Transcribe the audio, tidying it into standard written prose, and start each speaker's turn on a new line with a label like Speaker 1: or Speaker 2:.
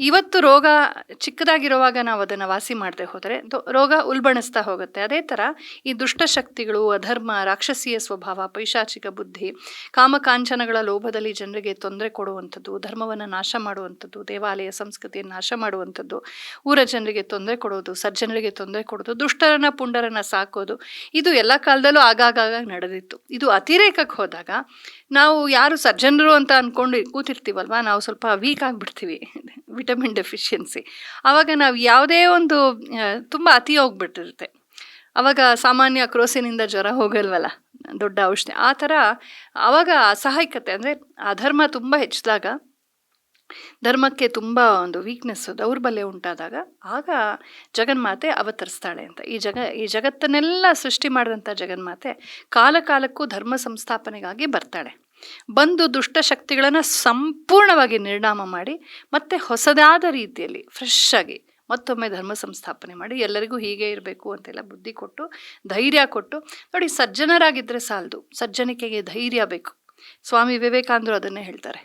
Speaker 1: ಇವತ್ತು ರೋಗ ಚಿಕ್ಕದಾಗಿರುವಾಗ ನಾವು ಅದನ್ನು ವಾಸಿ ಮಾಡದೆ ಹೋದರೆ ರೋಗ ಉಲ್ಬಣಿಸ್ತಾ ಹೋಗುತ್ತೆ. ಅದೇ ಥರ ಈ ದುಷ್ಟಶಕ್ತಿಗಳು, ಅಧರ್ಮ, ರಾಕ್ಷಸೀಯ ಸ್ವಭಾವ, ಪೈಶಾಚಿಕ ಬುದ್ಧಿ, ಕಾಮಕಾಂಚನಗಳ ಲೋಭದಲ್ಲಿ ಜನರಿಗೆ ತೊಂದರೆ ಕೊಡುವಂಥದ್ದು, ಧರ್ಮವನ್ನು ನಾಶ ಮಾಡುವಂಥದ್ದು, ದೇವಾಲಯ ಸಂಸ್ಕೃತಿಯನ್ನು ನಾಶ ಮಾಡುವಂಥದ್ದು, ಊರ ಜನರಿಗೆ ತೊಂದರೆ ಕೊಡೋದು, ಸಜ್ಜನರಿಗೆ ತೊಂದರೆ ಕೊಡೋದು, ದುಷ್ಟರನ್ನ ಪುಂಡರನ್ನ ಸಾಕೋದು, ಇದು ಎಲ್ಲ ಕಾಲದಲ್ಲೂ ಆಗಾಗ ನಡೆದಿತ್ತು. ಇದು ಅತಿರೇಕಕ್ಕೆ ಹೋದಾಗ ನಾವು ಯಾರು ಸಜ್ಜನರು ಅಂತ ಅಂದ್ಕೊಂಡು ಕೂತಿರ್ತೀವಲ್ವ, ನಾವು ಸ್ವಲ್ಪ ವೀಕ್ ಆಗಿಬಿಡ್ತೀವಿ, ವಿಟಮಿನ್ ಡೆಫಿಷಿಯನ್ಸಿ. ಆವಾಗ ನಾವು ಯಾವುದೇ ಒಂದು ತುಂಬ ಅತಿ ಹೋಗ್ಬಿಟ್ಟಿರುತ್ತೆ. ಆವಾಗ ಸಾಮಾನ್ಯ ಕ್ರೋಸಿನಿಂದ ಜ್ವರ ಹೋಗಲ್ವಲ್ಲ, ದೊಡ್ಡ ಔಷಧಿ ಆ ಥರ. ಆವಾಗ ಅಸಹಾಯಕತೆ ಅಂದರೆ ಅಧರ್ಮ ತುಂಬ ಹೆಚ್ಚಿದಾಗ, ಧರ್ಮಕ್ಕೆ ತುಂಬ ಒಂದು ವೀಕ್ನೆಸ್ಸು, ದೌರ್ಬಲ್ಯ ಉಂಟಾದಾಗ ಆಗ ಜಗನ್ಮಾತೆ ಅವತರಿಸ್ತಾಳೆ ಅಂತ. ಈ ಜಗತ್ತನ್ನೆಲ್ಲ ಸೃಷ್ಟಿ ಮಾಡಿದಂಥ ಜಗನ್ಮಾತೆ ಕಾಲಕ್ಕೂ ಧರ್ಮ ಸಂಸ್ಥಾಪನೆಗಾಗಿ ಬರ್ತಾಳೆ. ಬಂದು ದುಷ್ಟಶಕ್ತಿಗಳನ್ನು ಸಂಪೂರ್ಣವಾಗಿ ನಿರ್ನಾಮ ಮಾಡಿ ಮತ್ತೆ ಹೊಸದಾದ ರೀತಿಯಲ್ಲಿ ಫ್ರೆಶ್ ಆಗಿ ಮತ್ತೊಮ್ಮೆ ಧರ್ಮ ಸಂಸ್ಥಾಪನೆ ಮಾಡಿ ಎಲ್ಲರಿಗೂ ಹೀಗೆ ಇರಬೇಕು ಅಂತೆಲ್ಲ ಬುದ್ಧಿ ಕೊಟ್ಟು, ಧೈರ್ಯ ಕೊಟ್ಟು. ನೋಡಿ, ಸಜ್ಜನರಾಗಿದ್ದರೆ ಸಾಲದು, ಸಜ್ಜನಿಕೆಗೆ ಧೈರ್ಯ ಬೇಕು. ಸ್ವಾಮಿ ವಿವೇಕಾನಂದರು ಅದನ್ನೇ ಹೇಳ್ತಾರೆ.